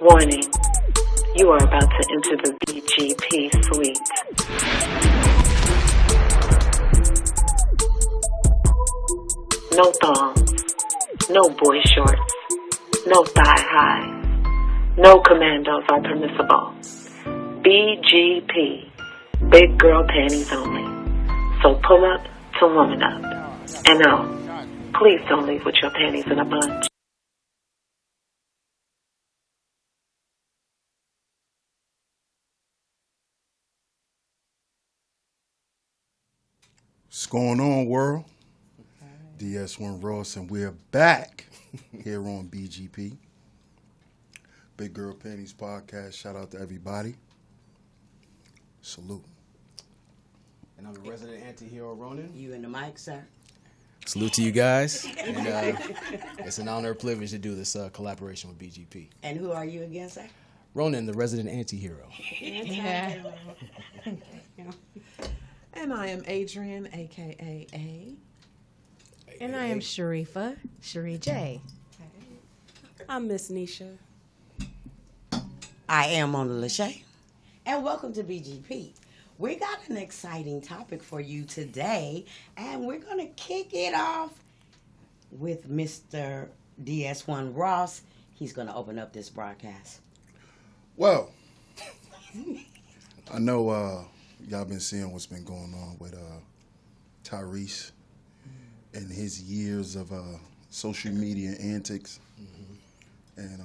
Warning, you are about to enter the BGP suite. No thongs, no boy shorts, no thigh highs, no commandos are permissible. BGP, big girl panties only. So pull up to woman up. And no, please don't leave with your panties in a bunch. What's going on, world? DS1 Ross, and we're back here on BGP, Big Girl Panties Podcast. Shout out to everybody. Salute. And I'm the resident anti-hero, Ronan. You in the mic, sir? Salute to you guys. And it's an honor and privilege to do this collaboration with BGP. And who are you again, sir? Ronan, the resident anti-hero. And I am Adrian, a.k.a. A. And I am Sharifa, Cherie J. I'm Miss Nisha. I am Mona Lachey. And welcome to BGP. We got an exciting topic for you today, and we're going to kick it off with Mr. DS1 Ross. He's going to open up this broadcast. Well, I know y'all been seeing what's been going on with Tyrese and his years of social media antics. Mm-hmm. And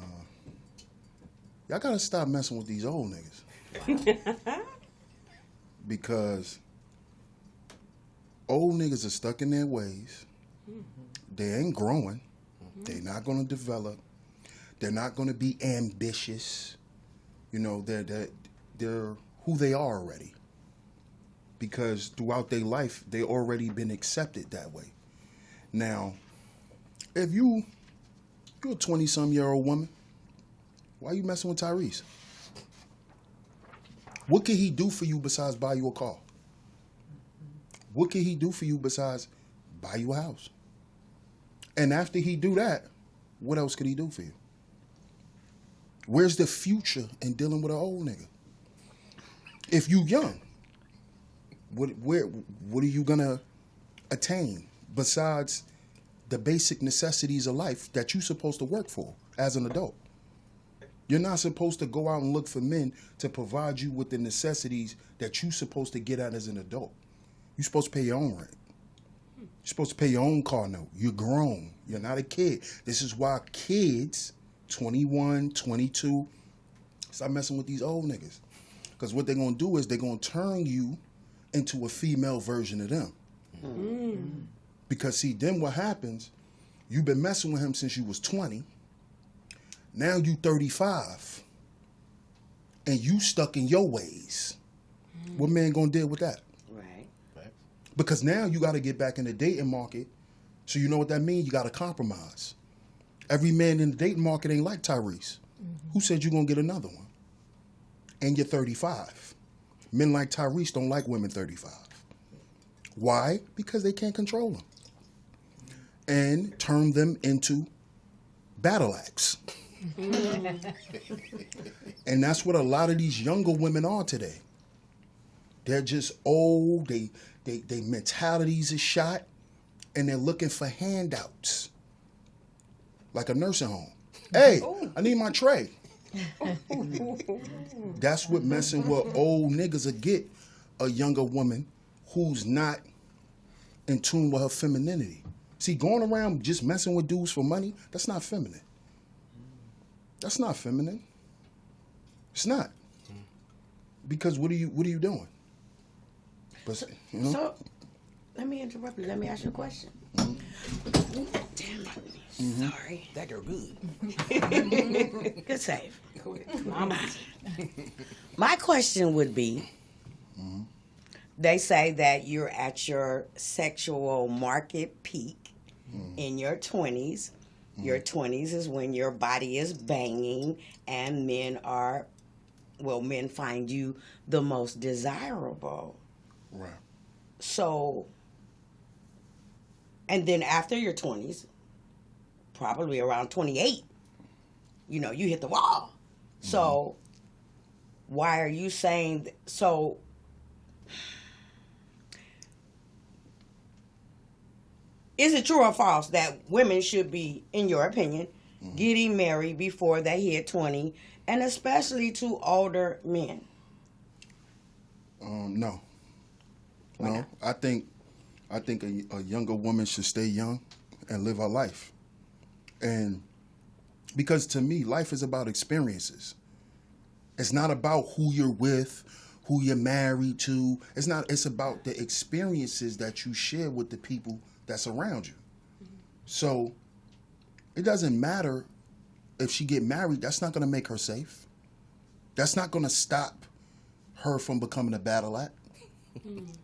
y'all got to stop messing with these old niggas. Because old niggas are stuck in their ways. Mm-hmm. They ain't growing. Mm-hmm. They're not going to develop. They're not going to be ambitious. You know, they're who they are already. Because throughout their life, they already been accepted that way. Now, if you're a 20-some-year-old woman, why are you messing with Tyrese? What can he do for you besides buy you a car? What can he do for you besides buy you a house? And after he do that, what else could he do for you? Where's the future in dealing with an old nigga? If you young, what are you gonna attain besides the basic necessities of life that you're supposed to work for as an adult? You're not supposed to go out and look for men to provide you with the necessities that you're supposed to get at as an adult. You're supposed to pay your own rent. You're supposed to pay your own car note. You're grown. You're not a kid. This is why kids, 21, 22, stop messing with these old niggas. Because what they're going to do is they're going to turn you into a female version of them. Mm. Because, see, then what happens, you've been messing with him since you was 20. Now you 35, and you stuck in your ways. What man gonna deal with that? Right. Because now you got to get back in the dating market. So you know what that means? You got to compromise. Every man in the dating market ain't like Tyrese. Mm-hmm. Who said you're gonna get another one? And you're 35. Men like Tyrese don't like women 35. Why? Because they can't control them and turn them into battle axe. And that's what a lot of these younger women are today. They're just old, they mentalities is shot, and they're looking for handouts. Like a nursing home. Hey, I need my tray. That's what messing with old niggas will get a younger woman who's not in tune with her femininity. See, going around just messing with dudes for money, that's not feminine. That's not feminine. It's not. Because what are you doing? But, you know? So, let me interrupt you. Let me ask you a question. Mm-hmm. Damn it. Mm-hmm. Sorry. That girl good. Good save. My question would be, they say that you're at your sexual market peak in your 20s. Your 20s is when your body is banging and men find you the most desirable. Right. So, and then after your 20s, probably around 28, you hit the wall. So why are you saying so? Is it true or false that women should be, in your opinion, getting married before they hit 20, and especially to older men? No. Why No. not? I think a younger woman should stay young and live her life. And because to me, life is about experiences. It's not about who you're with, who you're married to. It's about the experiences that you share with the people that's around you. So it doesn't matter if she get married. That's not going to make her safe. That's not going to stop her from becoming a battle act.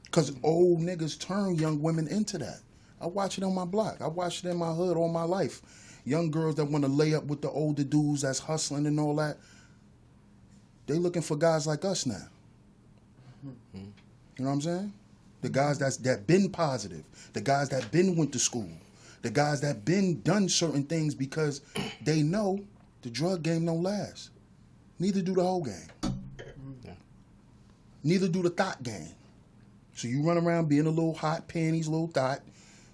Because old niggas turn young women into that. I watch it on my block. I watched it in my hood all my life. Young girls that want to lay up with the older dudes that's hustling and all that, they looking for guys like us now. You know what I'm saying? The guys that been positive, the guys that been went to school, the guys that been done certain things because they know the drug game don't last. Neither do the whole game. Neither do the thought game. So you run around being a little hot panties, little thought,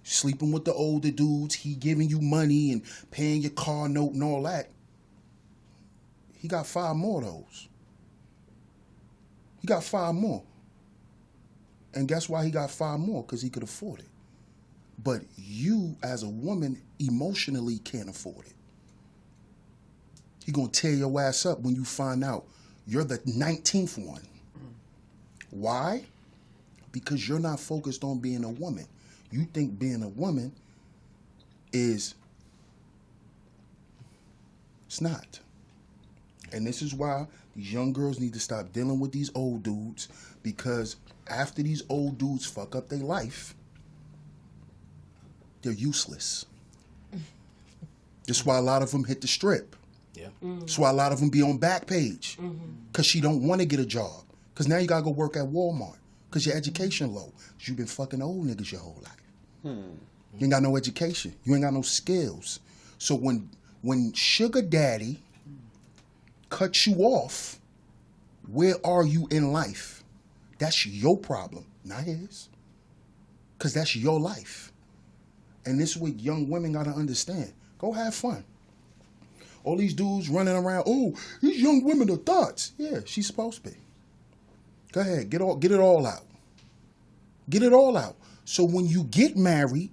sleeping with the older dudes, he giving you money and paying your car note and all that. He got 5 more of those. He got 5 more. And guess why he got 5 more? Because he could afford it. But you, as a woman, emotionally can't afford it. He gonna tear your ass up when you find out you're the 19th one. Why? Because you're not focused on being a woman. You think being a woman is... It's not. And this is why these young girls need to stop dealing with these old dudes, because after these old dudes fuck up their life, they're useless. That's why a lot of them hit the strip. Yeah. That's why a lot of them be on Backpage, because she don't want to get a job. Because now you got to go work at Walmart because your education low. Because you've been fucking old niggas your whole life. You ain't got no education. You ain't got no skills. So when sugar daddy cuts you off, where are you in life? That's your problem, not his. Because that's your life. And this is what young women got to understand. Go have fun. All these dudes running around, oh, these young women are thoughts. Yeah, she's supposed to be. Go ahead, get it all out. Get it all out. So when you get married,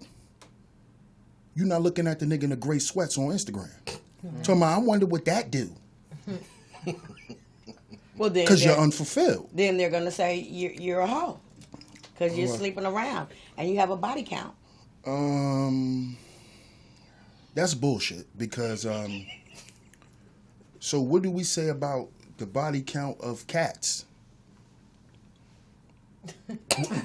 you're not looking at the nigga in the gray sweats on Instagram. Talking about, I wonder what that do. Well, then Because you're unfulfilled. Then they're gonna say you're a hoe because you're sleeping around and you have a body count. That's bullshit. Because so what do we say about the body count of cats?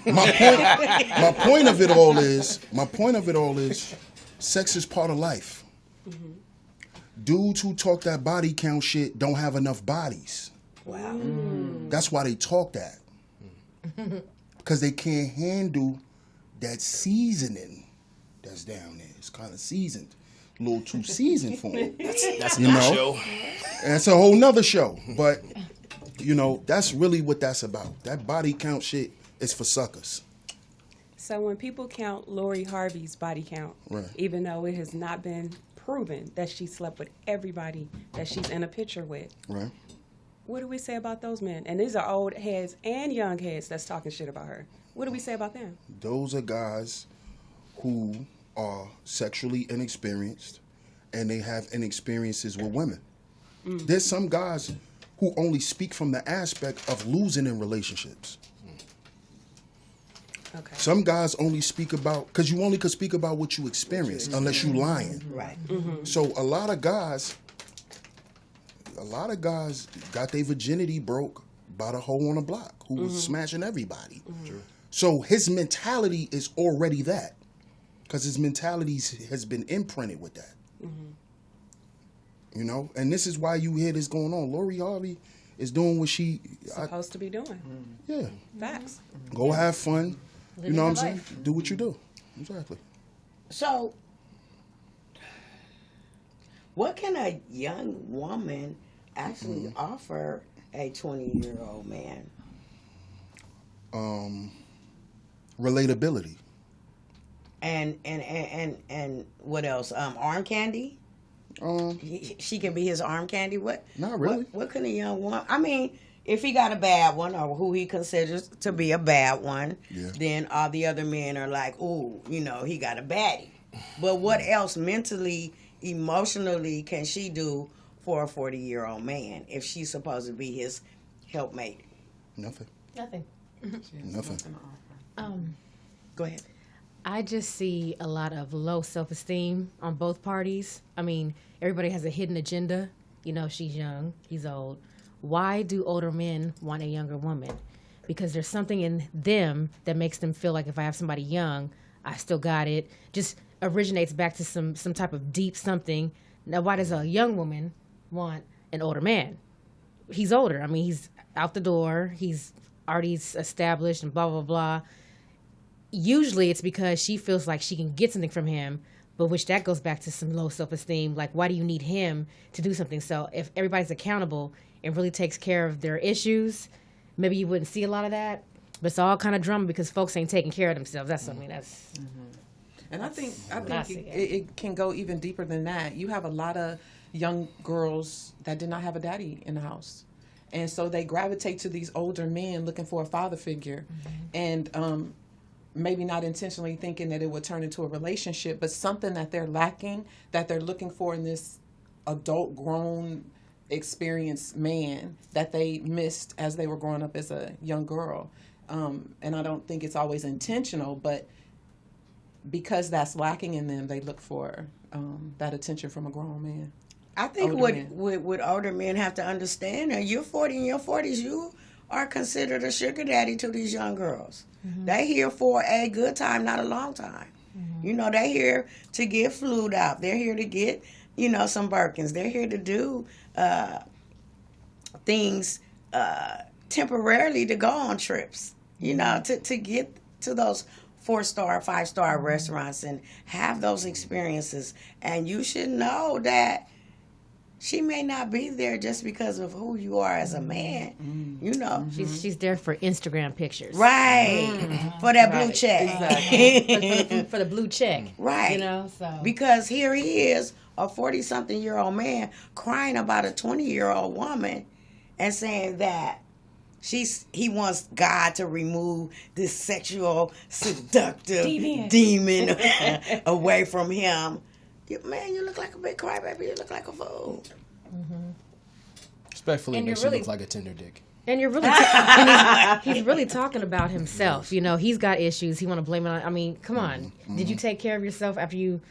my point of it all is sex is part of life. Dudes who talk that body count shit don't have enough bodies. Wow. That's why they talk that. Because they can't handle that seasoning that's down there. It's kind of seasoned. A little too seasoned for them. That's another show. And it's a whole nother show. But, that's really what that's about. That body count shit is for suckers. So when people count Lori Harvey's body count, Right. even though it has not been proven that she slept with everybody that she's in a picture with, Right? what do we say about those men? And these are old heads and young heads that's talking shit about her. What do we say about them? Those are guys who are sexually inexperienced and they have inexperiences with women. There's some guys who only speak from the aspect of losing in relationships. Okay. Some guys only speak about, because you only could speak about what you experienced unless you lying. Right. So a lot of guys got their virginity broke by the hoe on the block who was smashing everybody. So his mentality is already that, because his mentality has been imprinted with that. And this is why you hear this going on. Lori Harvey is doing what she Supposed to be doing. Yeah. Facts. Go have fun. You Living know what I'm your saying? life. Do what you do. Exactly. So, what can a young woman actually offer a 20-year-old man? Relatability. And what else? Arm candy? She can be his arm candy. What? Not really. What can a young woman? I mean, if he got a bad one, or who he considers to be a bad one, then all the other men are like, "Ooh, he got a baddie." But what else mentally, emotionally can she do for a 40-year-old man if she's supposed to be his helpmate? Nothing. Nothing. Nothing. Go ahead. I just see a lot of low self-esteem on both parties. I mean, everybody has a hidden agenda. She's young, he's old. Why do older men want a younger woman? Because there's something in them that makes them feel like if I have somebody young, I still got it. Just originates back to some type of deep something. Now, why does a young woman want an older man? He's older. I mean, he's out the door. He's already established and blah, blah, blah. Usually it's because she feels like she can get something from him, but which that goes back to some low self-esteem. Like, why do you need him to do something? So if everybody's accountable and really takes care of their issues, maybe you wouldn't see a lot of that. But it's all kind of drama because folks ain't taking care of themselves. That's what I mean. That's. And I think it can go even deeper than that. You have a lot of young girls that did not have a daddy in the house. And so they gravitate to these older men looking for a father figure. And maybe not intentionally thinking that it would turn into a relationship, but something that they're lacking, that they're looking for in this adult, grown, experienced man that they missed as they were growing up as a young girl. And I don't think it's always intentional, but because that's lacking in them, they look for that attention from a grown man. I think what older men have to understand, and you're 40 in your 40s, you are considered a sugar daddy to these young girls. They here for a good time, not a long time. They here to get flued out. They're here to get, some Birkins. They're here to do things temporarily to go on trips, to get to those 4-star, 5-star restaurants and have those experiences. And you should know that she may not be there just because of who you are as a man. She's there for Instagram pictures. Right. For that blue check. Exactly. for the blue check. Right. So. Because here he is, a 40-something-year-old man crying about a 20-year-old woman and saying that he wants God to remove this sexual seductive demon away from him. Man, you look like a big crybaby. You look like a fool. Respectfully, makes you look like a tender dick. And you're really, he's really talking about himself. He's got issues. He want to blame it on. I mean, come on. Did you take care of yourself after you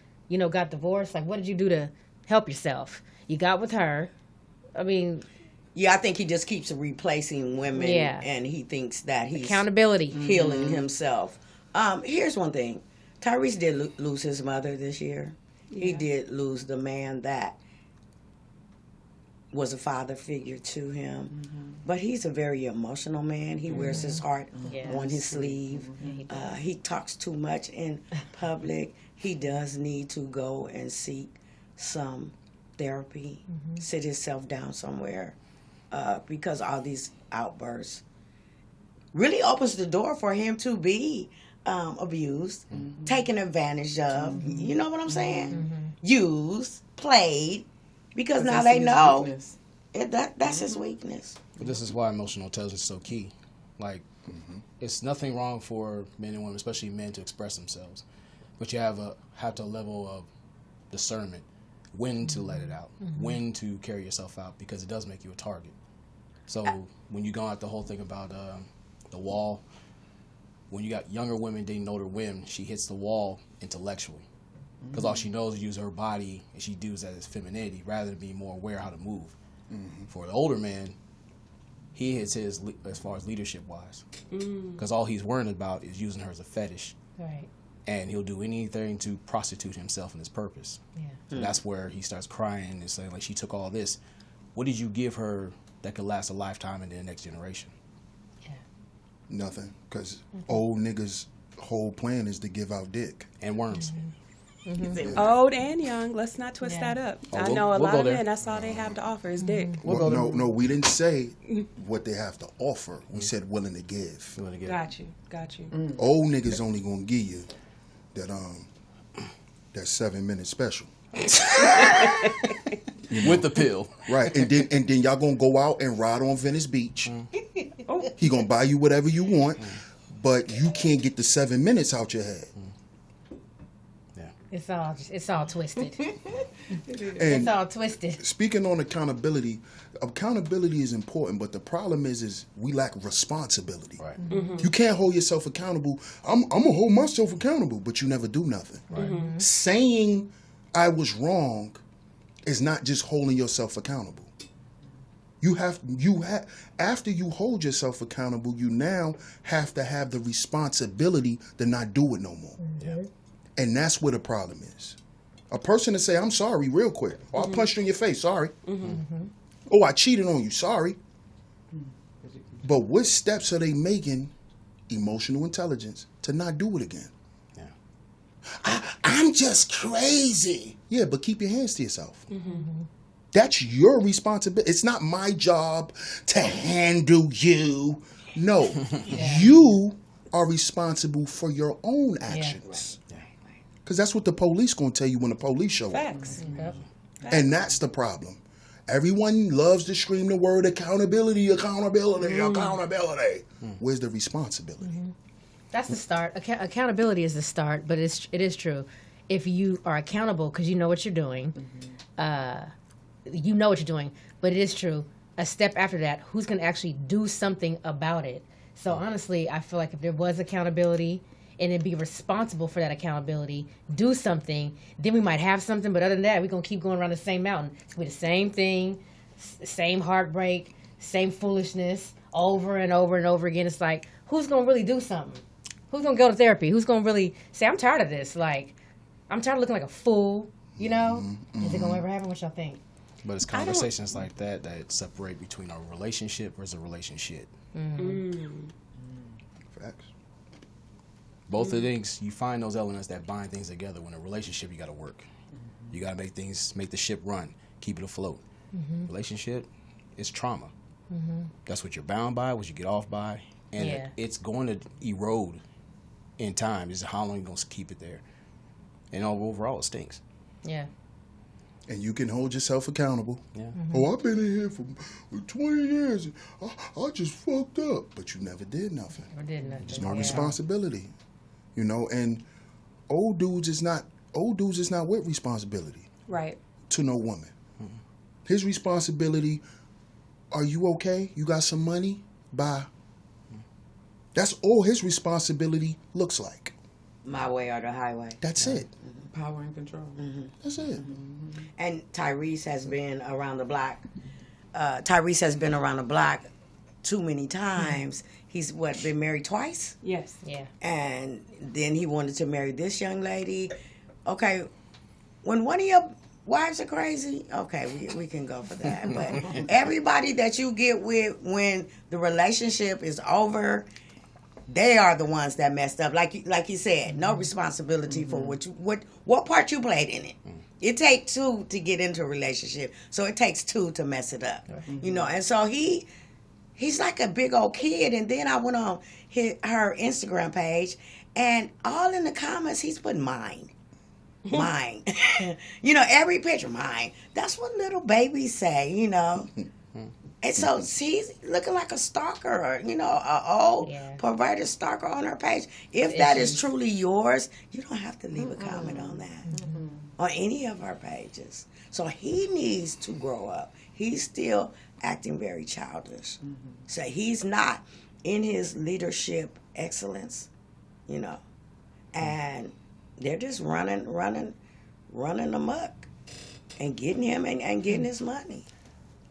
got divorced? Like, what did you do to help yourself? You got with her. I mean. Yeah, I think he just keeps replacing women. Yeah. And he thinks that he's accountability healing himself. Here's one thing. Tyrese did lose his mother this year. Yeah. He did lose the man that was a father figure to him. But he's a very emotional man. He wears his heart on his sleeve. He talks too much in public. He does need to go and seek some therapy, sit himself down somewhere, because all these outbursts really opens the door for him to be abused, taken advantage of. You know what I'm saying? Used, played, because now they know that's his weakness. But this is why emotional intelligence is so key. Like, it's nothing wrong for men and women, especially men, to express themselves, but you have to level of discernment, when to let it out, when to carry yourself out, because it does make you a target. So when you go at the whole thing about the wall, when you got younger women dating older women, she hits the wall intellectually. Because all she knows is use her body, and she does that as femininity rather than being more aware how to move. For the older man, he hits his as far as leadership-wise. Because all he's worrying about is using her as a fetish. Right. And he'll do anything to prostitute himself and his purpose. Yeah. So that's where he starts crying and saying, like, she took all this. What did you give her that could last a lifetime and then the next generation? Nothing, because old niggas' whole plan is to give out dick and worms. Old and young. Let's not twist that up. I know a lot of men, that's all they have to offer is dick. No, we didn't say what they have to offer. We said willing to give. Got you. Old niggas only gonna give you that 7-minute special. With the pill. Right. And then y'all gonna go out and ride on Venice Beach. He gonna buy you whatever you want, but you can't get the 7 minutes out your head. It's all twisted. It's all twisted. Speaking on accountability is important, but the problem is we lack responsibility. Right. You can't hold yourself accountable. I'm gonna hold myself accountable, but you never do nothing. Right. Saying I was wrong is not just holding yourself accountable. After you hold yourself accountable, you now have to have the responsibility to not do it no more. Yeah. And that's where the problem is. A person to say, I'm sorry, real quick. Or I punched you in your face, sorry. Oh, I cheated on you, sorry. But what steps are they making, emotional intelligence, to not do it again? Yeah. I'm just crazy. Yeah, but keep your hands to yourself. That's your responsibility. It's not my job to handle you. No, you are responsible for your own actions. Because that's what the police going to tell you when the police show up. Facts. And that's the problem. Everyone loves to scream the word accountability. Where's the responsibility? That's the start. Accountability is the start, but it is true. If you are accountable because you know what you're doing, but it is true. A step after that, who's going to actually do something about it? So honestly, I feel like if there was accountability and then be responsible for that accountability, do something, then we might have something. But other than that, we're going to keep going around the same mountain. It's going to be the same thing, same heartbreak, same foolishness over and over and over again. It's like, who's going to really do something? Who's going to go to therapy? Who's going to really say, I'm tired of this. Like, I'm tired of looking like a fool, you know? Is it going to ever happen? What y'all think? But it's conversations like that separate between a relationship versus a relationship. Facts. Both of things, you find those elements that bind things together. When a relationship, you got to work. You got to make the ship run, keep it afloat. Relationship is trauma. That's what you're bound by, what you get off by. And it's going to erode in time. Is how long you're going to keep it there. And overall, it stinks. Yeah. And you can hold yourself accountable. Yeah. Oh, I've been in here for 20 years. I just fucked up. But you never did nothing. Never did nothing. It's my responsibility. You know, and old dudes is not with responsibility. Right. To no woman. His responsibility, are you okay? You got some money? Bye. That's all his responsibility looks like. My way or the highway. That's it. Power and control. That's it. And Tyrese has been around the block. Tyrese has been around the block too many times. He's been married twice? Yes. Yeah. And then he wanted to marry this young lady. Okay, when one of your wives are crazy, okay, we can go for that. But everybody that you get with when the relationship is over, they are the ones that messed up. Like you said, no responsibility for what part you played in it. It takes two to get into a relationship, so it takes two to mess it up. You know, and so he's like a big old kid. And then I went on her Instagram page, and all in the comments he's putting mine. You know, every picture, mine. That's what little babies say, you know. And so he's looking like a stalker, you know, an old perverted stalker on her page. If that is truly yours, you don't have to leave a comment on that. On any of her pages. So he needs to grow up. He's still acting very childish. So he's not in his leadership excellence, you know. And they're just running amok and getting him and getting his money.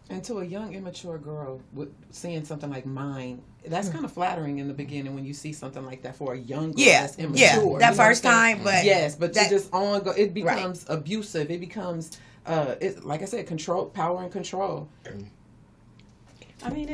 And to a young, immature girl, seeing something like mine, that's kind of flattering in the beginning when you see something like that for a young girl that's immature. That first time, but... Yes, but you just it becomes abusive. It becomes, like I said, power and control. I mean,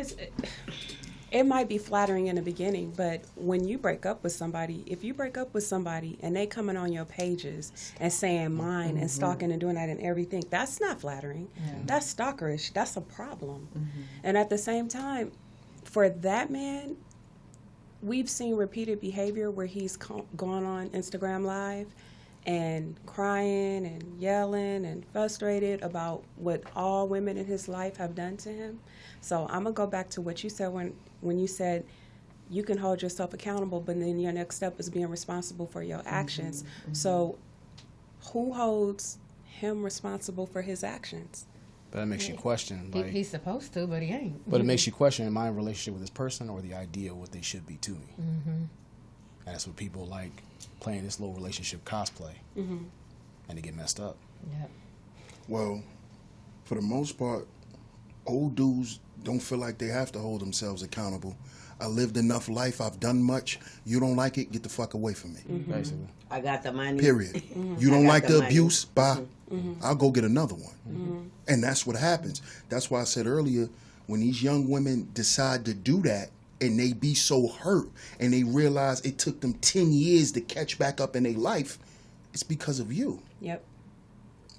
it might be flattering in the beginning, but when you break up with somebody, if you break up with somebody and they coming on your pages and saying mine and stalking and doing that and everything, that's not flattering. That's stalkerish. That's a problem. And at the same time, for that man, we've seen repeated behavior where he's gone on Instagram Live and crying and yelling and frustrated about what all women in his life have done to him. So I'm going to go back to what you said when you said you can hold yourself accountable, but then your next step is being responsible for your actions. So who holds him responsible for his actions? But that makes you question. Like, He's supposed to, but he ain't. But it makes you question, am I in a relationship with this person or the idea of what they should be to me? And that's what people like, playing this little relationship cosplay. And they get messed up. Yep. Well, for the most part, old dudes don't feel like they have to hold themselves accountable. I lived enough life. I've done much. You don't like it, get the fuck away from me. Basically. I got the money. Period. You don't like the money. abuse? Bye. I'll go get another one. And that's what happens. That's why I said earlier, when these young women decide to do that and they be so hurt and they realize it took them 10 years to catch back up in their life, it's because of you. Yep.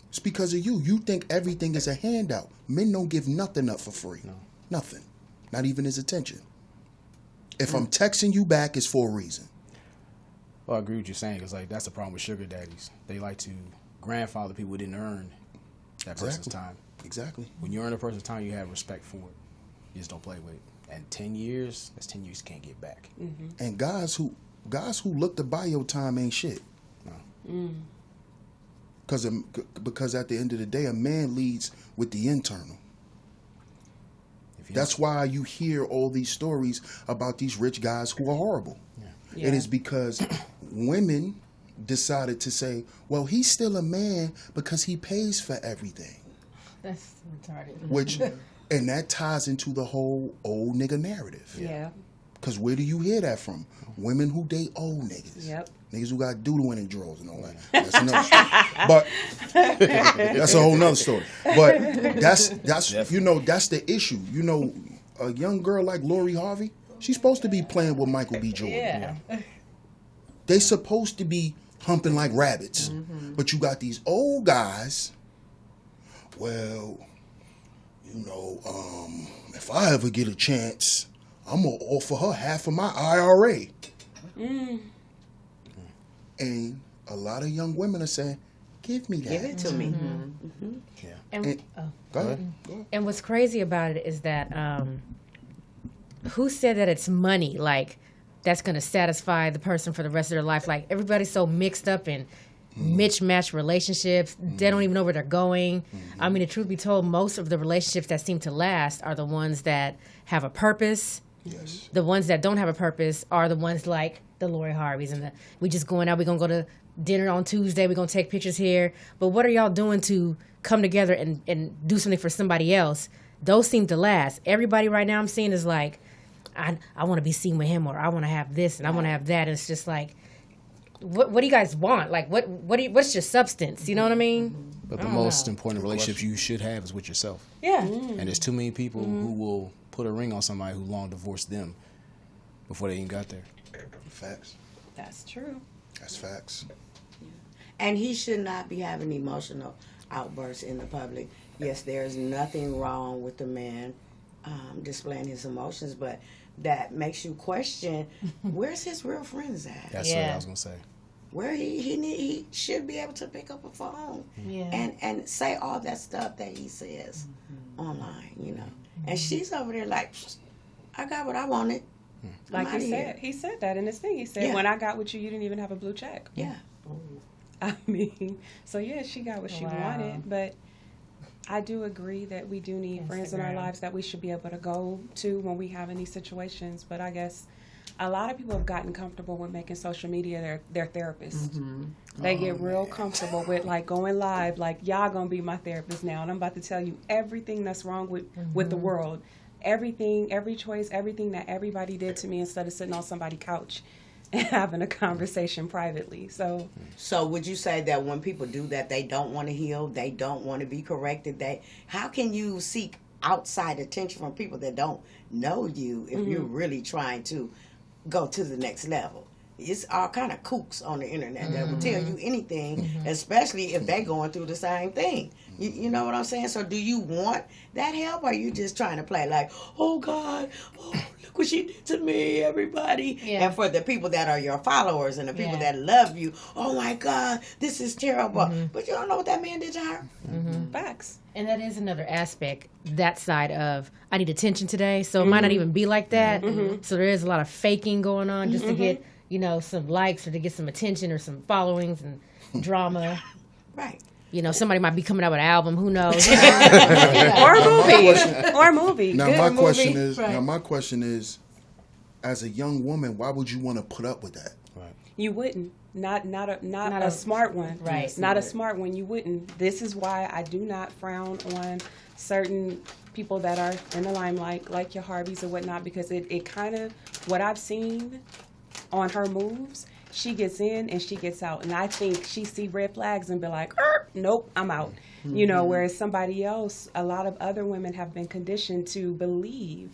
It's because of you. You think everything is a handout. Men don't give nothing up for free. No. Nothing. Not even his attention. If I'm texting you back, it's for a reason. Well, I agree with you saying, because like, that's the problem with sugar daddies. They like to grandfather people who didn't earn that person's time. Exactly. When you earn a person's time, you have respect for it. You just don't play with it. And 10 years, that's 10 years you can't get back. And guys who look to buy your time ain't shit. No. Because at the end of the day, a man leads with the internal. That's why you hear all these stories about these rich guys who are horrible. It is because women decided to say, well, he's still a man because he pays for everything. That's retarded. Which, and that ties into the whole old nigga narrative. Yeah. Because where do you hear that from? Women who date old niggas. Yep. Niggas who got doodle in their drawers and all that. That's another story. But that's a whole nother story. But that's you know, that's the issue. You know, a young girl like Lori Harvey, she's supposed to be playing with Michael B. Jordan. Yeah. They supposed to be humping like rabbits. But you got these old guys, well, you know, if I ever get a chance, I'm going to offer her half of my IRA. And a lot of young women are saying, give me that. Give it to me. Yeah. And, Go ahead. and what's crazy about it is that who said that it's money? Like, that's going to satisfy the person for the rest of their life. Like, everybody's so mixed up in mismatched relationships. They don't even know where they're going. I mean, the truth be told, most of the relationships that seem to last are the ones that have a purpose. Yes. The ones that don't have a purpose are the ones like the Lori Harveys and we just going out, we're going to go to dinner on Tuesday, we're going to take pictures here. But what are y'all doing to come together and do something for somebody else? Those seem to last. Everybody right now I'm seeing is like, I want to be seen with him, or I want to have this and I want to have that. And it's just like, what do you guys want? Like, what's your substance? You know what I mean? But the most important relationships you should have is with yourself. Yeah. And there's too many people who will put a ring on somebody who long divorced them before they even got there. Facts. That's true. That's facts. And he should not be having emotional outbursts in the public. Yes, there's nothing wrong with the man displaying his emotions, but that makes you question, where's his real friends at? That's what I was going to say. Where he should be able to pick up a phone and say all that stuff that he says online, you know. And she's over there like, I got what I wanted. Like he said that in his thing. He said, when I got with you, you didn't even have a blue check. Yeah. I mean, so yeah, she got what she wanted, but I do agree that we do need friends in our lives that we should be able to go to when we have any situations. But I guess a lot of people have gotten comfortable with making social media their therapist. They get real comfortable with like going live, like y'all gonna be my therapist now, and I'm about to tell you everything that's wrong with the world, everything, every choice, everything that everybody did to me, instead of sitting on somebody's couch and having a conversation privately. So would you say that when people do that, they don't want to heal, they don't want to be corrected? How can you seek outside attention from people that don't know you if you're really trying to go to the next level. It's all kind of kooks on the internet that will tell you anything, especially if they're going through the same thing. You know what I'm saying? So do you want that help, or are you just trying to play like, oh, God, oh, look what she did to me, everybody? Yeah. And for the people that are your followers and the people that love you, oh, my God, this is terrible. But you don't know what that man did to her. Facts. And that is another aspect, that side of, I need attention today, so it might not even be like that. So there is a lot of faking going on just to get, you know, some likes or to get some attention or some followings and drama. Right. You know, somebody might be coming out with an album, who knows? Or a movie. Now Good my movie. question is, my question is, as a young woman, why would you want to put up with that? Right. You wouldn't. Not a smart one. Right. Not a smart one. You wouldn't. This is why I do not frown on certain people that are in the limelight, like your Harveys or whatnot, because it kind of, what I've seen on her moves, she gets in and she gets out. And I think she see red flags and be like, nope, I'm out. You know, whereas somebody else, a lot of other women have been conditioned to believe,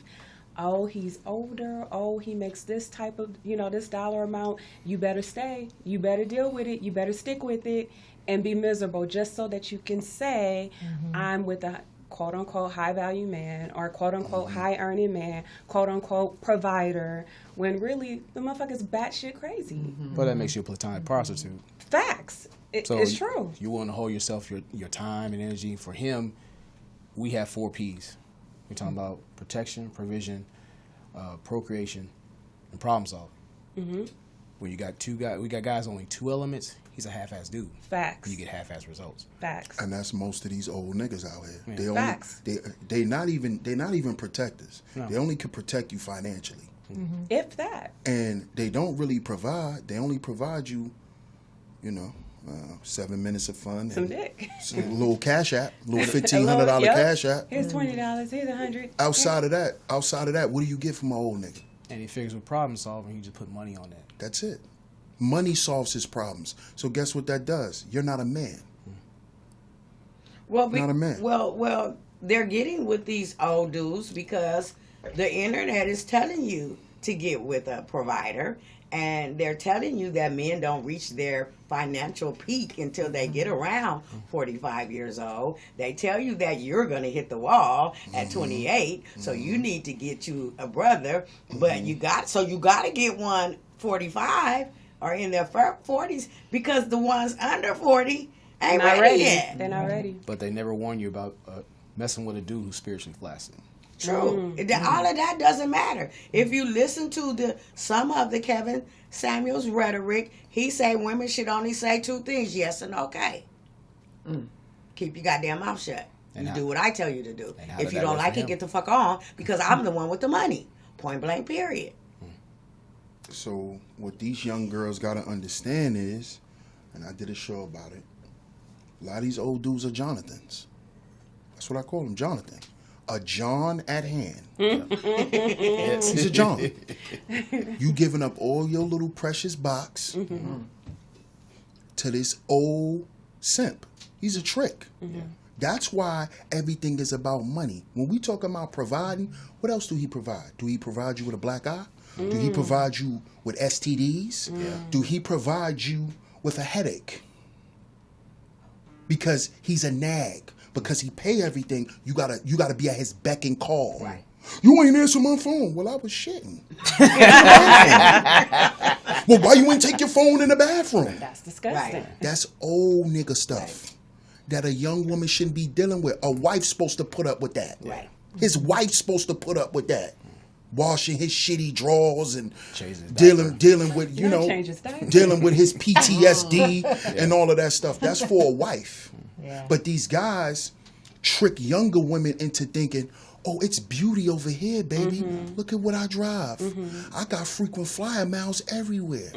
oh, he's older. Oh, he makes this type of, you know, this dollar amount. You better stay. You better deal with it. You better stick with it and be miserable just so that you can say, I'm with a quote-unquote high-value man or quote-unquote high-earning man, quote-unquote provider, when really the motherfucker's batshit crazy. But that makes you a platonic prostitute. Facts. It's true. You want to hold yourself, your time and energy. For him, we have 4 Ps. We're talking about protection, provision, procreation, and problem solving. When you got we got guys only 2 elements. He's a half-ass dude. Facts. You get half-ass results. Facts. And that's most of these old niggas out here. Yeah. They only, Facts. They're not even protectors. No. They only could protect you financially. If that. And they don't really provide. They only provide you, you know, 7 minutes of fun. Some dick. A little cash app, a little $1,500 cash app. Here's $20. Here's $100. Outside of that, what do you get from an old nigga? And he figures with problem solving, he just put money on that. That's it. Money solves his problems. So guess what that does? You're not a man. Well, Not a man. Well, they're getting with these old dudes because the internet is telling you to get with a provider, and they're telling you that men don't reach their financial peak until they get around 45 years old. They tell you that you're going to hit the wall at 28, so you need to get you a brother, but you got to get one 45 or in their 40s, because the ones under 40 ain't ready yet. They're not ready. But they never warn you about messing with a dude who's spiritually flaccid. True. All of that doesn't matter. If you listen to some of the Kevin Samuels rhetoric, he say women should only say 2 things, yes and okay. Keep your goddamn mouth shut. And do what I tell you to do. How If did you that don't work like for it, him? get the fuck on, because I'm the one with the money. Point blank, period. So what these young girls got to understand is, and I did a show about it, a lot of these old dudes are Jonathans. That's what I call them, Jonathan. A John at hand. He's a John. You giving up all your little precious box to this old simp. He's a trick. That's why everything is about money. When we talk about providing, what else do he provide? Do he provide you with a black eye? Do he provide you with STDs? Do he provide you with a headache? Because he's a nag. Because he pay everything, you gotta be at his beck and call. Right. You ain't answer my phone. Well, I was shitting. Well, why you ain't take your phone in the bathroom? That's disgusting. Right. That's old nigga stuff that a young woman shouldn't be dealing with. A wife's supposed to put up with that. Right. His wife's supposed to put up with that. Washing his shitty drawers and Change dealing with, you know, change his diaper. dealing with his PTSD and all of that stuff. That's for a wife. Yeah. But these guys trick younger women into thinking, oh, it's beauty over here, baby. Look at what I drive. I got frequent flyer miles everywhere.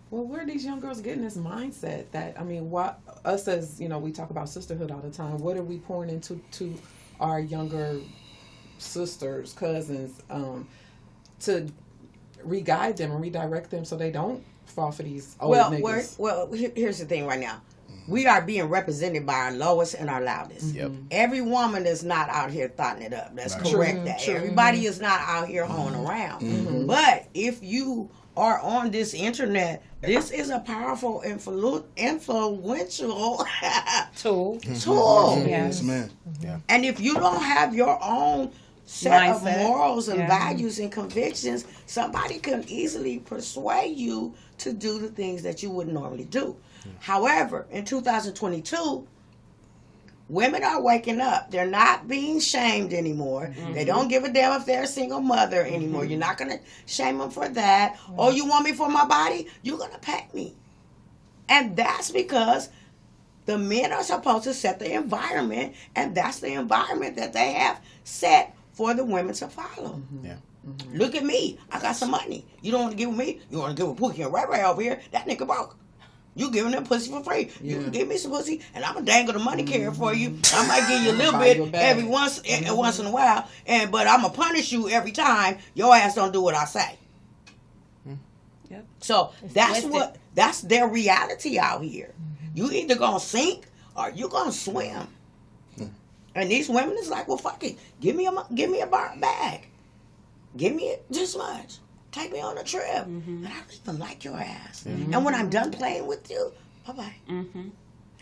Well, where are these young girls getting this mindset that, I mean, what us as, you know, we talk about sisterhood all the time. What are we pouring into our younger sisters, cousins, to re-guide them and redirect them so they don't fall for these old niggas? Well, here's the thing right now. we are being represented by our lowest and our loudest. Yep. Every woman is not out here thotting it up. Let's correct that. Everybody is not out here hoeing around. But if you are on this internet, this is a powerful, influential Tool. Yes, man. Yeah. And if you don't have your own set of Mindset. morals and values and convictions, somebody can easily persuade you to do the things that you wouldn't normally do. However, in 2022, women are waking up. They're not being shamed anymore. They don't give a damn if they're a single mother anymore. You're not going to shame them for that. Oh, you want me for my body? You're going to pay me. And that's because the men are supposed to set the environment, and that's the environment that they have set for the women to follow. Yeah. Look at me. I got some money. You don't want to give me? You want to give a Pookie and Ray Ray over here? That nigga broke. You giving them pussy for free. You can give me some pussy, and I'm gonna dangle the money carrier for you. I might give you a little bit every once in a while, but I'm gonna punish you every time your ass don't do what I say. Yep. So that's their reality out here. You either gonna sink or you gonna swim. And these women is like, well, fuck it. Give me a bar bag. Give me it this much. Take me on a trip. And I don't even like your ass. And when I'm done playing with you, bye-bye. And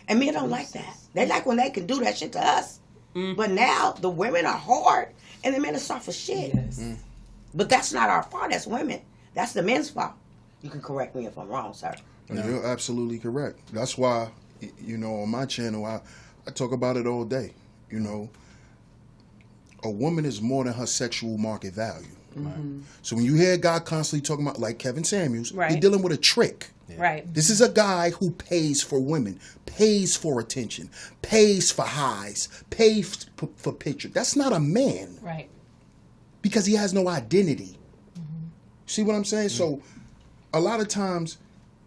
men don't like that. They like when they can do that shit to us. But now the women are hard and the men are soft as shit. But that's not our fault. That's women. That's the men's fault. You can correct me if I'm wrong, sir. No. You're absolutely correct. That's why, on my channel, I talk about it all day. A woman is more than her sexual market value. So when you hear a guy constantly talking about, like Kevin Samuels, he's dealing with a trick. Right. This is a guy who pays for women, pays for attention, pays for highs, pays for picture. That's not a man. Right. Because he has no identity. See what I'm saying? So a lot of times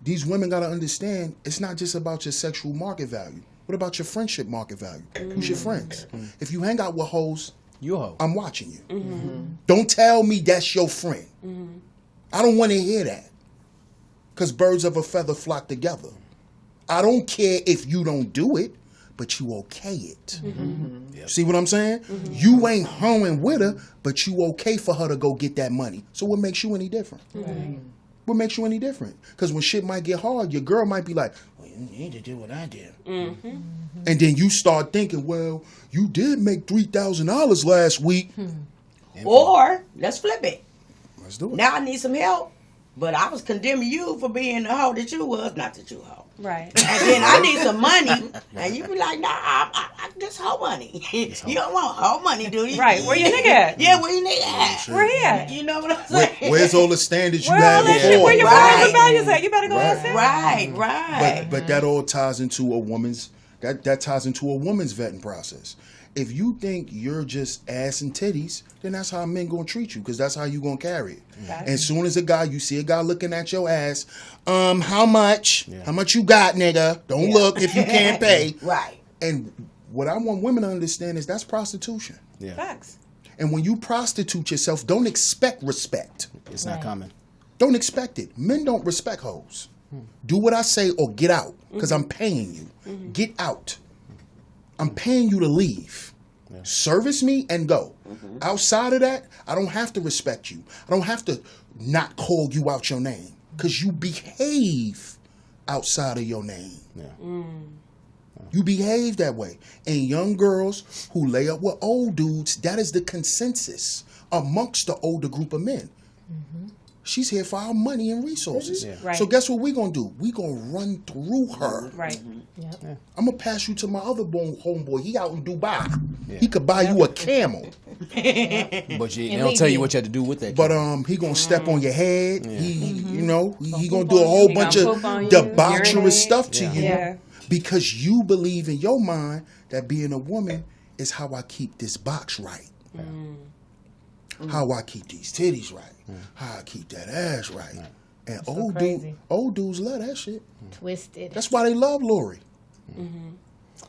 these women got to understand it's not just about your sexual market value. What about your friendship market value? Who's your friends? If you hang out with hoes, You hoe. I'm watching you. Don't tell me that's your friend. I don't want to hear that. Because birds of a feather flock together. I don't care if you don't do it, but you okay it. Yep. See what I'm saying? You ain't hoeing with her, but you okay for her to go get that money. So what makes you any different? What makes you any different? Because when shit might get hard, your girl might be like, well, you need to do what I did. And then you start thinking, well, you did make $3,000 last week. Or, let's flip it. Let's do it. Now I need some help, but I was condemning you for being the hoe that you was, not that you hoe. Right. And then I need some money, and you be like, nah, I just hoe money. You don't want hoe money, do you? Right. Where your nigga at? Yeah, where your nigga at? Where he at? You know what I'm saying? Where's all the standards you Where had all that shit? before? Where your Right. morals and values at? You better go and sit. Right. But that all ties into a woman's that ties into a woman's vetting process. If you think you're just ass and titties, then that's how men gonna treat you, because that's how you gonna carry it. And as soon as you see a guy looking at your ass, how much? How much you got, nigga? Don't look if you can't pay. Right. And what I want women to understand is that's prostitution. Yeah. Facts. And when you prostitute yourself, don't expect respect. It's not common. Don't expect it. Men don't respect hoes. Do what I say or get out, because I'm paying you. Get out. I'm paying you to leave. Service me and go. Outside of that, I don't have to respect you. I don't have to not call you out your name, because you behave outside of your name. You behave that way. And young girls who lay up with old dudes, that is the consensus amongst the older group of men. She's here for our money and resources. Right. So guess what we're going to do? We're going to run through her. Right. I'm going to pass you to my other homeboy. He out in Dubai. He could buy you a camel. But they don't tell you what you have to do with that. But he going to step on your head. He going to do a whole bunch of debaucherous stuff to you. Because you believe in your mind that being a woman is how I keep this box right. How I keep these titties right. How I keep that ass right. And old dudes love that shit. Twisted. That's why they love Lori.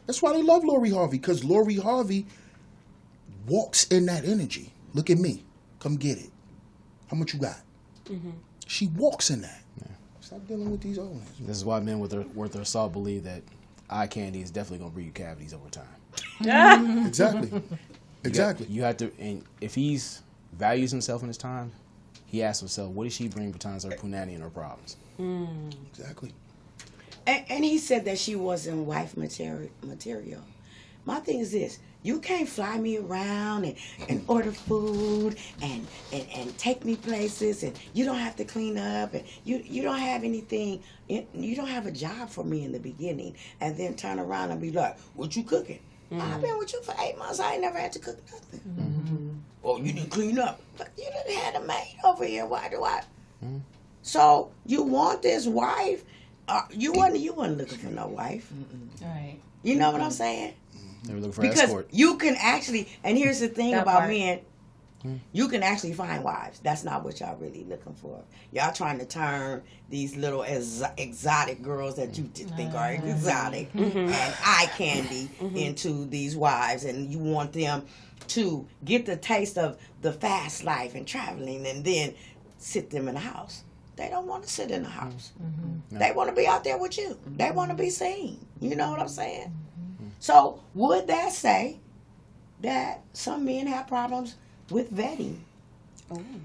That's why they love Lori Harvey, because Lori Harvey walks in that energy. Look at me. Come get it. How much you got? She walks in that. Stop dealing with these old ones. This is why men with their salt believe that eye candy is definitely gonna breed cavities over time. Exactly. You have to, and if he's values himself in his time, he asks himself, what does she bring besides her punani and her problems? Exactly. And he said that she wasn't wife material. My thing is this: you can't fly me around and order food and take me places, and you don't have to clean up, and you don't have anything. You don't have a job for me in the beginning, and then turn around and be like, "What you cooking?" I've been with you for 8 months. I ain't never had to cook nothing. Oh, you didn't clean up, but you didn't have a maid over here. Why do I? So you want this wife? You wasn't looking for no wife. Right. You know what I'm saying? They were looking for Because escort. you can actually, and here's the thing That about part. men, you can actually find wives. That's not what y'all really looking for. Y'all trying to turn these little exotic girls that you think are exotic and eye candy into these wives, and you want them to get the taste of the fast life and traveling, and then sit them in the house. They don't want to sit in the house. They want to be out there with you. They want to be seen. You know what I'm saying? So would that say that some men have problems with vetting?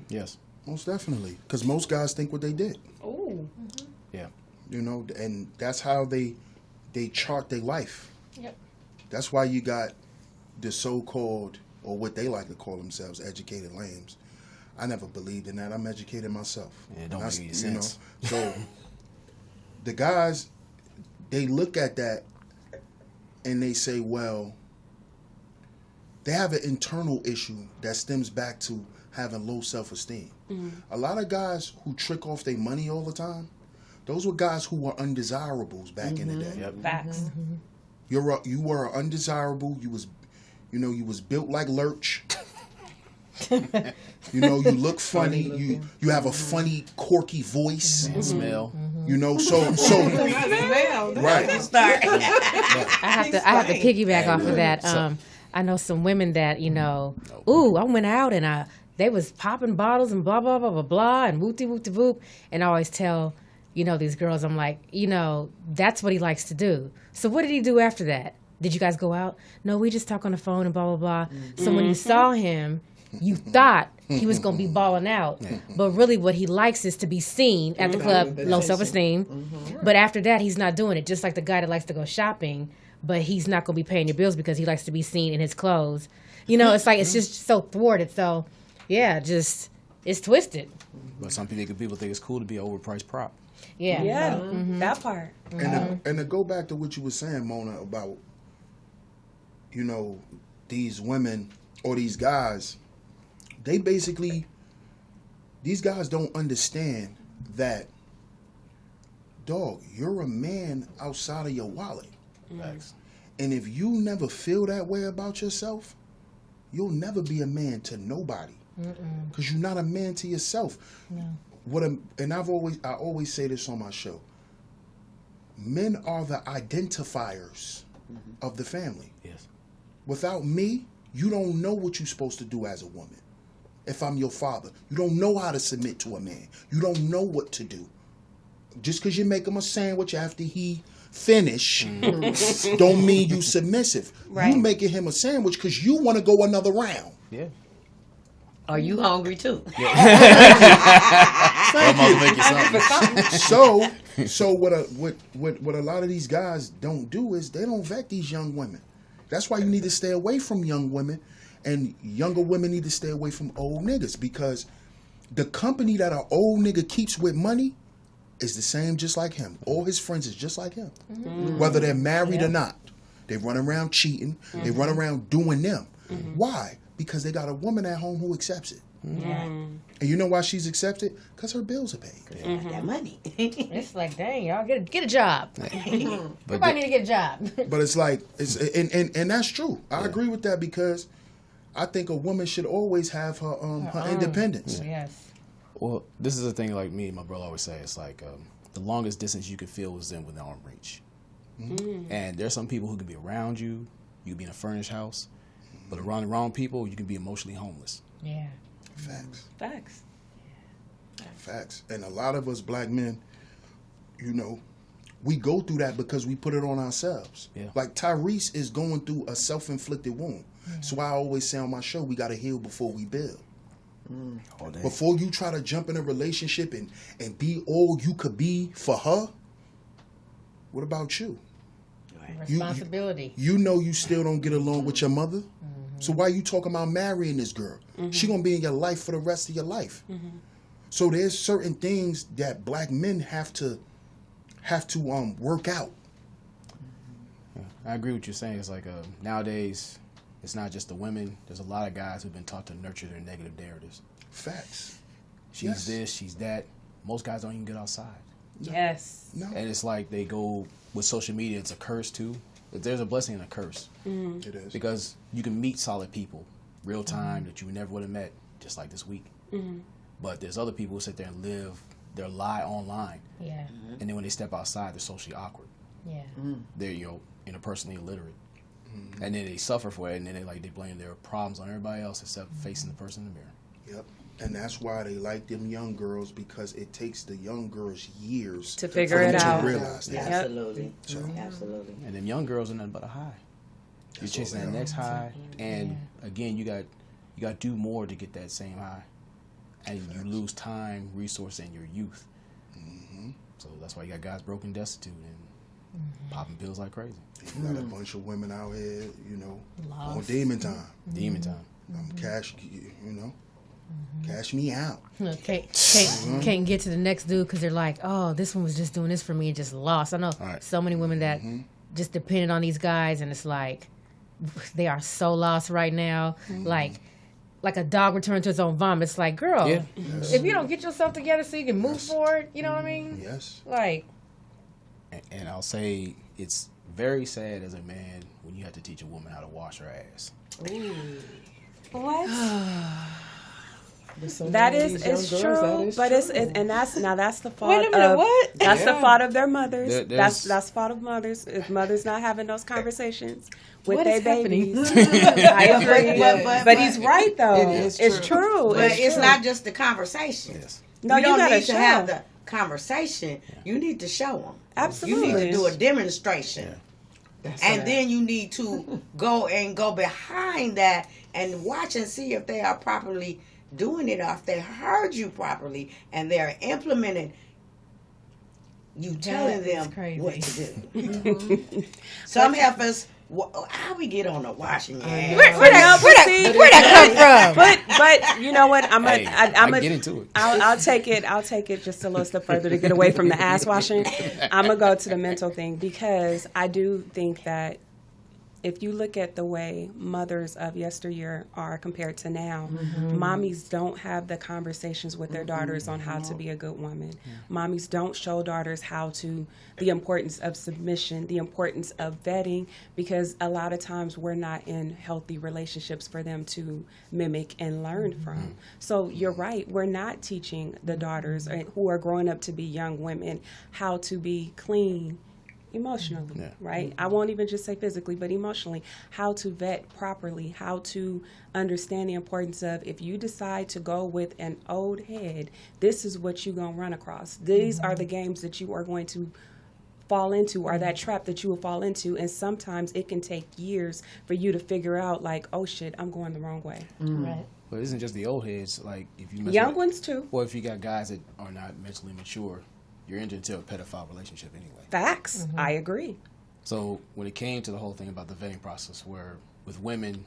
Yes. Most definitely. Because most guys think what they did. Oh. Yeah. You know, and that's how they chart their life. Yep. That's why you got the so-called, or what they like to call themselves, educated lambs. I never believed in that. I'm educated myself. Yeah, it don't make any You sense. know? So the guys, they look at that and they say, well, they have an internal issue that stems back to having low self-esteem. A lot of guys who trick off their money all the time, those were guys who were undesirables back in the day. Yep. Facts. You were undesirable. You was built like Lurch. You know, you look funny. You have a funny, quirky voice. And smell. You know, so right. I have to piggyback off of that. I know some women that, I went out and they was popping bottles and blah, blah, blah, blah, blah, and whoop-de, whoop-de, whoop. And I always tell, these girls, I'm like, that's what he likes to do. So what did he do after that? Did you guys go out? No, we just talk on the phone and blah, blah, blah. So when you saw him, you thought he was going to be balling out. But really what he likes is to be seen at the club, low self-esteem. But after that, he's not doing it. Just like the guy that likes to go shopping, but he's not going to be paying your bills because he likes to be seen in his clothes. It's like, it's just so thwarted. So, yeah, it's twisted. But some people think it's cool to be an overpriced prop. Yeah. Yeah, that part. And to go back to what you were saying, Mona, about, these women or these guys, these guys don't understand that, dog, you're a man outside of your wallet. Facts. And if you never feel that way about yourself, you'll never be a man to nobody. Because you're not a man to yourself. No. I always say this on my show. Men are the identifiers of the family. Yes. Without me, you don't know what you're supposed to do as a woman. If I'm your father, you don't know how to submit to a man. You don't know what to do. Just because you make him a sandwich after he finish, don't mean you submissive. Right. You making him a sandwich because you want to go another round. Yeah. Are you hungry too? So what a lot of these guys don't do is they don't vet these young women. That's why you need to stay away from young women, and younger women need to stay away from old niggas, because the company that an old nigga keeps with money is the same just like him. All his friends is just like him. Whether they're married or not. They run around cheating. They run around doing them. Why? Because they got a woman at home who accepts it. And you know why she's accepted? Because her bills are paid. That money. It's like, dang, y'all get a job. Everybody need to get a job. But it's like, and that's true. I agree with that, because I think a woman should always have her independence. Yes. Well, this is the thing, like me and my brother always say, it's like the longest distance you can feel is within arm reach. And there's some people who can be around you. You can be in a furnished house. But around the wrong people, you can be emotionally homeless. Yeah. Facts. And a lot of us black men, We go through that because we put it on ourselves. Yeah. Like Tyrese is going through a self-inflicted wound. So I always say on my show, we got to heal before we build. Before you try to jump in a relationship and be all you could be for her, what about you? Responsibility. You know you still don't get along with your mother. So why you talking about marrying this girl? She gonna be in your life for the rest of your life. So there's certain things that black men have to work out. Yeah, I agree with you saying. It's like nowadays, it's not just the women. There's a lot of guys who've been taught to nurture their negative narratives. Facts. She's this, she's that. Most guys don't even get outside. Yes. No. And it's like they go with social media. It's a curse too. There's a blessing and a curse. It is. Because you can meet solid people real time that you never would have met, just like this week. But there's other people who sit there and live their lie online. Yeah. And then when they step outside, they're socially awkward. Yeah. They're interpersonally illiterate. And then they suffer for it, and then they blame their problems on everybody else except facing the person in the mirror. Yep. And that's why they like them young girls, because it takes the young girls years To figure for them it out. to realize that. Absolutely. So, Absolutely. And them young girls are nothing but a high. You're That's chasing all that they next high, and again, you got to do more to get that same high, and you lose time, resource, and your youth. So that's why you got guys broken, destitute, and popping pills like crazy. you got a bunch of women out here, on Lost. demon time. Demon time. Cash, cash me out. Look, can't get to the next dude because they're like, oh, this one was just doing this for me and just lost. I know so many women that just depended on these guys, and it's like they are so lost right now. Like a dog returned to its own vomit. It's like, girl, if you don't get yourself together so you can move forward, you know what I mean? Yes. Like, And I'll say it's very sad as a man when you have to teach a woman how to wash her ass. What? That is true, but that's the fault. Wait a minute, of, what? That's the fault of their mothers. There's- That's the fault of mothers. If mothers not having those conversations with What their is happening? babies. I agree, But he's right though. It's true. But it's not just the conversation. Yes. No, you you don't gotta need to show. have the conversation. You need to show them. Absolutely. You need to do a demonstration. And then you need to go behind that and watch and see if they are properly doing it, or if they heard you properly and they're implementing you telling them what to do. Some heifers, how we get on the washing your ass? where that come from? But you know what? I get into it. I'll take it just a little step further to get away from the ass washing. I'm gonna go to the mental thing, because I do think that if you look at the way mothers of yesteryear are compared to now, mommies don't have the conversations with their daughters on how to be a good woman. Mommies don't show daughters the importance of submission, the importance of vetting, because a lot of times we're not in healthy relationships for them to mimic and learn from. So you're right, we're not teaching the daughters who are growing up to be young women how to be clean emotionally, right? I won't even just say physically, but emotionally, how to vet properly, how to understand the importance of, if you decide to go with an old head, this is what you're going to run across. These are the games that you are going to fall into, or that trap that you will fall into. And sometimes it can take years for you to figure out, like, oh shit, I'm going the wrong way. Right. But it isn't just the old heads. Like, if you Young ones too. Well, if you got guys that are not mentally mature, you're entering into a pedophile relationship anyway. Facts. I agree. So when it came to the whole thing about the vetting process, where with women,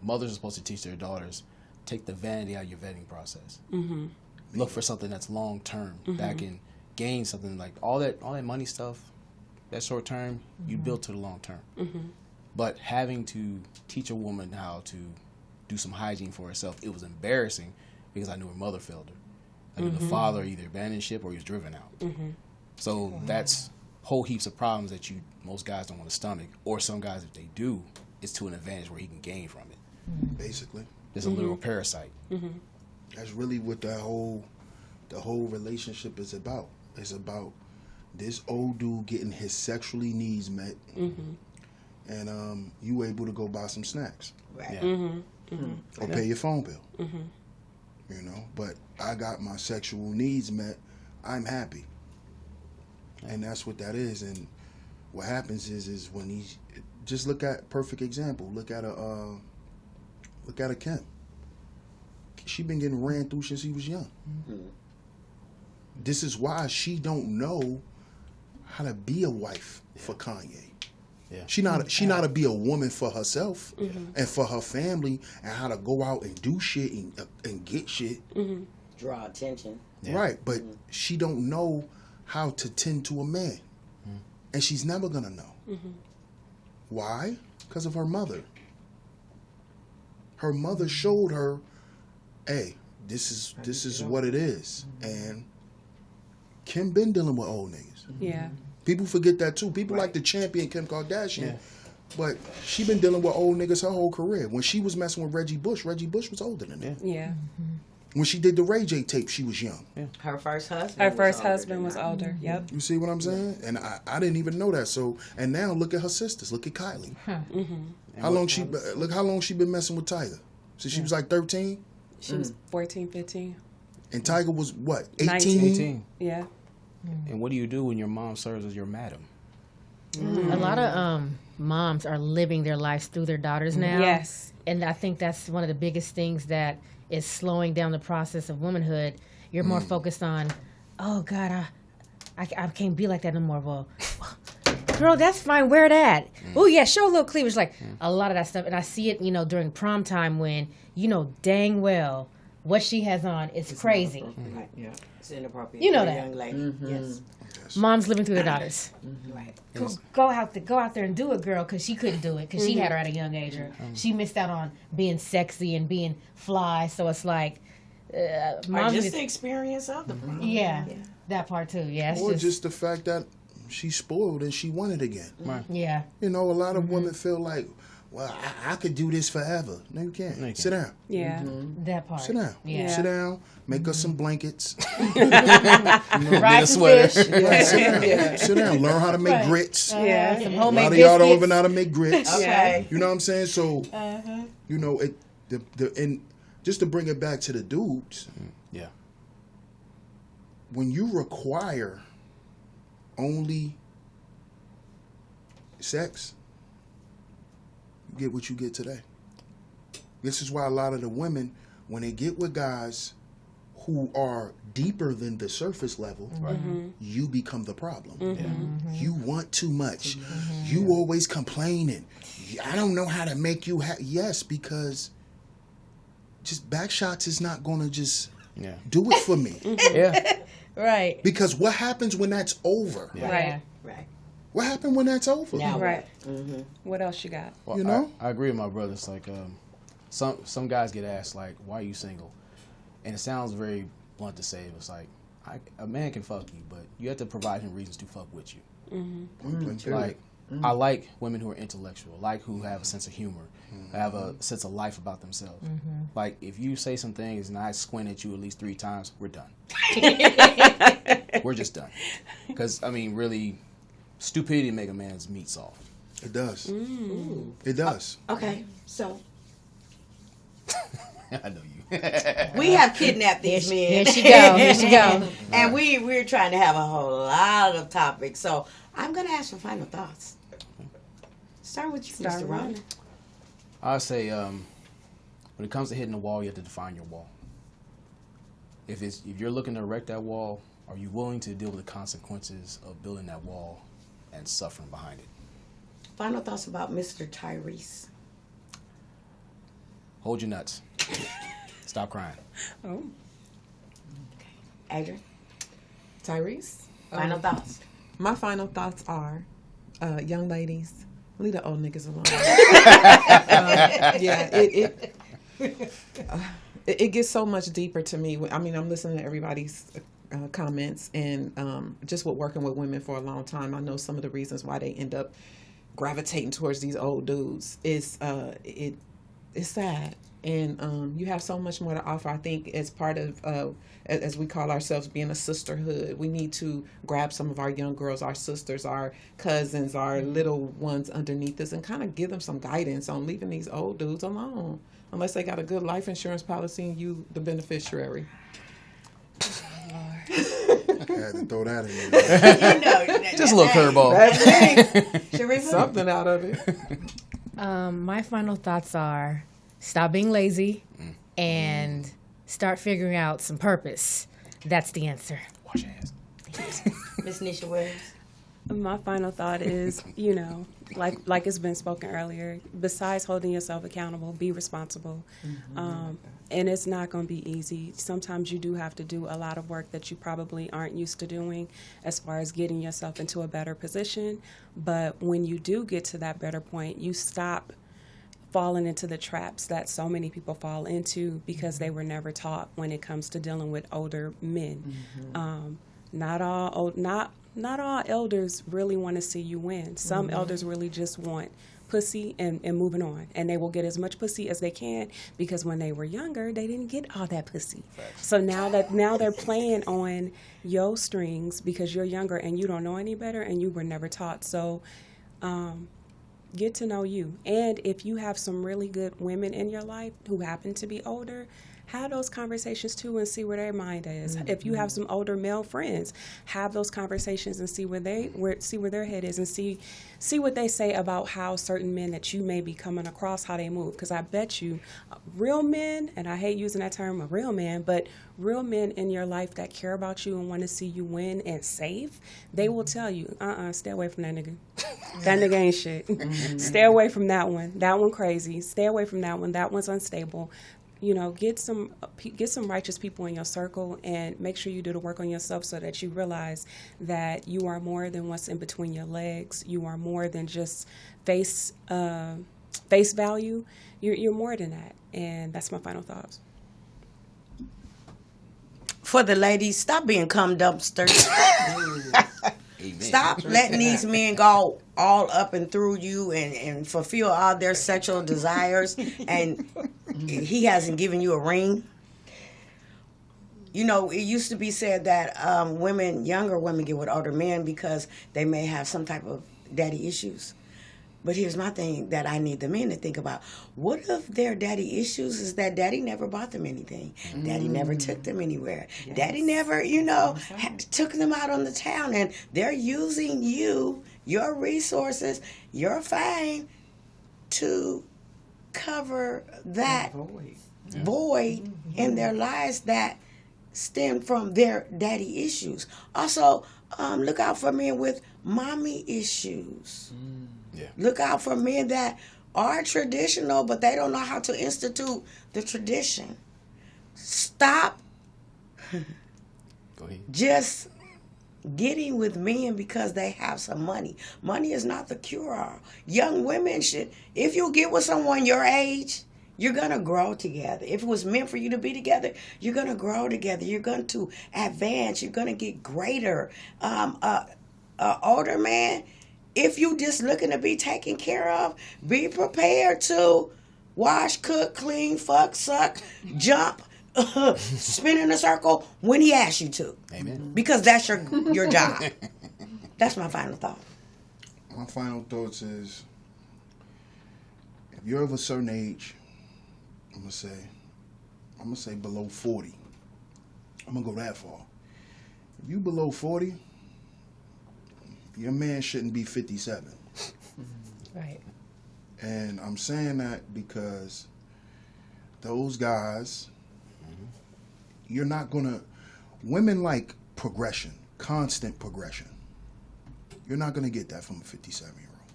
mothers are supposed to teach their daughters, take the vanity out of your vetting process. Look for something that's long term, that can gain something. Like all that money stuff, that short term, you build to the long term. But having to teach a woman how to do some hygiene for herself, it was embarrassing because I knew her mother failed her. I knew the father either abandoned ship or he was driven out. So that's whole heaps of problems that most guys don't want to stomach, or some guys, if they do, it's to an advantage where he can gain from it. Basically. There's a literal parasite. That's really what the whole relationship is about. It's about this old dude getting his sexually needs met, and you able to go buy some snacks, Right. or pay your phone bill. But I got my sexual needs met. I'm happy. And that's what that is. And what happens is when he's just look at perfect example. Look at a Kim. She been getting ran through since he was young. Mm-hmm. This is why she don't know how to be a wife for Kanye. Yeah. She not to be a woman for herself and for her family, and how to go out and do shit and get shit. Mm-hmm. Draw attention. Yeah. Right, but she don't know how to tend to a man. And she's never gonna know. Mm-hmm. Why? Because of her mother. Her mother showed her, hey, this is what it is. And Kim been dealing with old niggas. Yeah. People forget that too. People like to champion Kim Kardashian, but she been dealing with old niggas her whole career. When she was messing with Reggie Bush was older than that. Yeah. When she did the Ray J tape, she was young. Yeah. Her first husband was older. Yep. You see what I'm saying? And I didn't even know that. So, and now look at her sisters. Look at Kylie. How long she been messing with Tiger? Since she was like 13? She was 14, 15. And Tiger was what, 18? 18. Yeah. And what do you do when your mom serves as your madam? A lot of moms are living their lives through their daughters now. Yes. And I think that's one of the biggest things that is slowing down the process of womanhood. You're more focused on, oh, God, I can't be like that no more. Well, girl, that's fine. Wear it at. Oh, yeah, show a little cleavage. Like, a lot of that stuff. And I see it, during prom time when, dang well what she has on is crazy. Right, yeah. It's inappropriate. You know that. Young lady. Yes. Mom's living through their daughters. Right. Go out there and do it, girl, because she couldn't do it because she had her at a young age. Or she missed out on being sexy and being fly. So it's like, or just the experience of the prom. Yeah, that part too. Yeah, or just the fact that she's spoiled and she won it again. Right. Yeah. A lot of women feel like, well, I could do this forever. No, you can't. No, you sit down. Yeah. That part. Sit down. Yeah. Sit down. Make us some blankets. Get a sweater. Sit down. Learn how to make grits. Some homemade a lot of biscuits. y'all don't even know how to make grits. Okay. You know what I'm saying? So, and just to bring it back to the dudes. Yeah. When you require only sex, you get what you get today. This is why a lot of the women, when they get with guys who are deeper than the surface level, you become the problem. You want too much. You always complaining. I don't know how to make you happy. Yes, because just back shots is not going to just do it for me. Right. Because what happens when that's over? Right. What happened when that's over? Now right. What else you got? Well, I agree with my brother. It's like some guys get asked like, "Why are you single?" And it sounds very blunt to say. It's like a man can fuck you, but you have to provide him reasons to fuck with you. Like I like women who are intellectual, like who have a sense of humor, have a sense of life about themselves. Like if you say some things and I squint at you at least 3 times, we're done. We're just done. Because really. Stupidity make a man's meat soft. It does. It does. Okay, so I know you. we have kidnapped these men. Here she go. And we're trying to have a whole lot of topics. So I'm going to ask for final thoughts. Start with you, Mr. Ron. I say when it comes to hitting the wall, you have to define your wall. If you're looking to erect that wall, are you willing to deal with the consequences of building that wall and suffering behind it? Final thoughts about Mr. Tyrese. Hold your nuts. Stop crying. Oh. Okay. Adrian? Tyrese? Final thoughts. My final thoughts are, young ladies, leave the old niggas alone. It gets so much deeper to me. I'm listening to everybody's comments, and just with working with women for a long time, I know some of the reasons why they end up gravitating towards these old dudes. It's sad, and you have so much more to offer. I think as part of as we call ourselves being a sisterhood, we need to grab some of our young girls, our sisters, our cousins, our little ones underneath us, and kind of give them some guidance on leaving these old dudes alone, unless they got a good life insurance policy and you the beneficiary. Had to throw that in there. Just a little curveball. Something out of it. My final thoughts are stop being lazy and start figuring out some purpose. That's the answer. Wash your hands. Miss Nisha Williams. My final thought is, you know, like it's been spoken earlier, besides holding yourself accountable, be responsible. And it's not going to be easy. Sometimes you do have to do a lot of work that you probably aren't used to doing as far as getting yourself into a better position. But when you do get to that better point, you stop falling into the traps that so many people fall into because they were never taught when it comes to dealing with older men. Not all elders really want to see you win. Some elders really just want pussy and moving on, and they will get as much pussy as they can because when they were younger they didn't get all that pussy. So now they're playing on your strings because you're younger and you don't know any better and you were never taught. So get to know you, and if you have some really good women in your life who happen to be older, have those conversations too and see where their mind is. If you have some older male friends, have those conversations and see where their head is, and see what they say about how certain men that you may be coming across, how they move. Because I bet you real men, and I hate using that term, a real man, but real men in your life that care about you and want to see you win and safe, they will tell you, stay away from that nigga. That nigga ain't shit. Stay away from that one. That one crazy. Stay away from that one. That one's unstable. You know, get some righteous people in your circle and make sure you do the work on yourself so that you realize that you are more than what's in between your legs. You are more than just face value. You're more than that, and that's my final thoughts. For the ladies, stop being cum dumpsters. Stop letting these men go all up and through you and fulfill all their sexual desires, and he hasn't given you a ring. You know, it used to be said that younger women get with older men because they may have some type of daddy issues. But here's my thing that I need the men to think about. What if their daddy issues is that daddy never bought them anything? Daddy never took them anywhere. Yes. Daddy never, took them out on the town, and they're using you, your resources, your fame to cover that void in their lives that stem from their daddy issues. Also, look out for men with mommy issues. Yeah. Look out for men that are traditional, but they don't know how to institute the tradition. Stop just getting with men because they have some money. Money is not the cure-all. Young women should, if you get with someone your age, you're going to grow together. If it was meant for you to be together, you're going to grow together. You're going to advance. You're going to get greater. Older man, if you just looking to be taken care of, be prepared to wash, cook, clean, fuck, suck, jump, spin in a circle when he asks you to. Amen. Because that's your job. That's my final thought. My final thoughts is, if you're of a certain age, I'm gonna say below 40. I'm gonna go that far. If you below 40, your man shouldn't be 57. Right. And I'm saying that because those guys, you're not gonna, women like progression, constant progression. You're not gonna get that from a 57-year-old.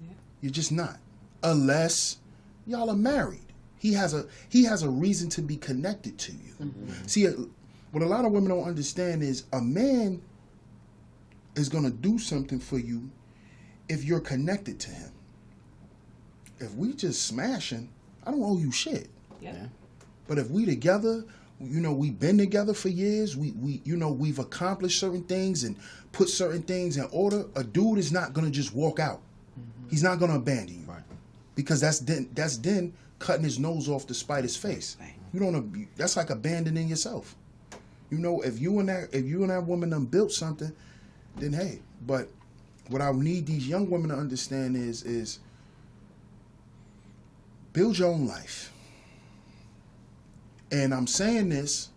Yeah. You're just not. Unless y'all are married. He has a reason to be connected to you. Mm-hmm. See, what a lot of women don't understand is a man is going to do something for you if you're connected to him. If we just smashing, I don't owe you shit. Yeah. But if we together, we've been together for years, we've accomplished certain things and put certain things in order, a dude is not going to just walk out. Mm-hmm. He's not going to abandon you. Right. Because that's then cutting his nose off to spite his face. Right. That's like abandoning yourself. If you and that woman done built something, then hey. But what I need these young women to understand is build your own life. And I'm saying this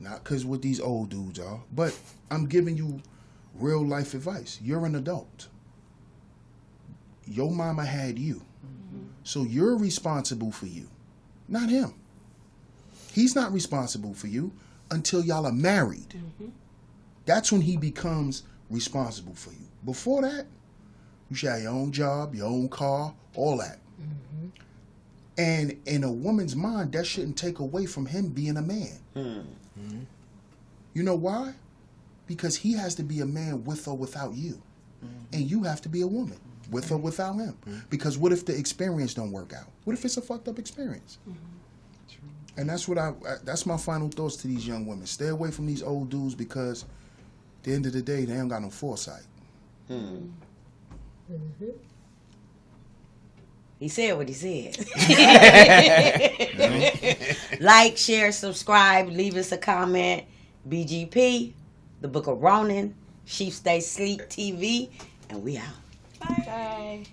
Not because what these old dudes are, but I'm giving you real life advice. You're an adult. Your mama had you. So you're responsible for you, not him. He's not responsible for you until y'all are married. That's when he becomes responsible for you. Before that, you should have your own job, your own car, all that. And in a woman's mind, that shouldn't take away from him being a man. You know why? Because he has to be a man with or without you. And you have to be a woman with or without him. Because what if the experience don't work out? What if it's a fucked up experience? And that's what that's my final thoughts to these young women. Stay away from these old dudes because at the end of the day, they ain't got no foresight. He said what he said. Like, share, subscribe, leave us a comment. BGP, The Book of Ronin, Sheep Stay Sleep TV, and we out. Bye.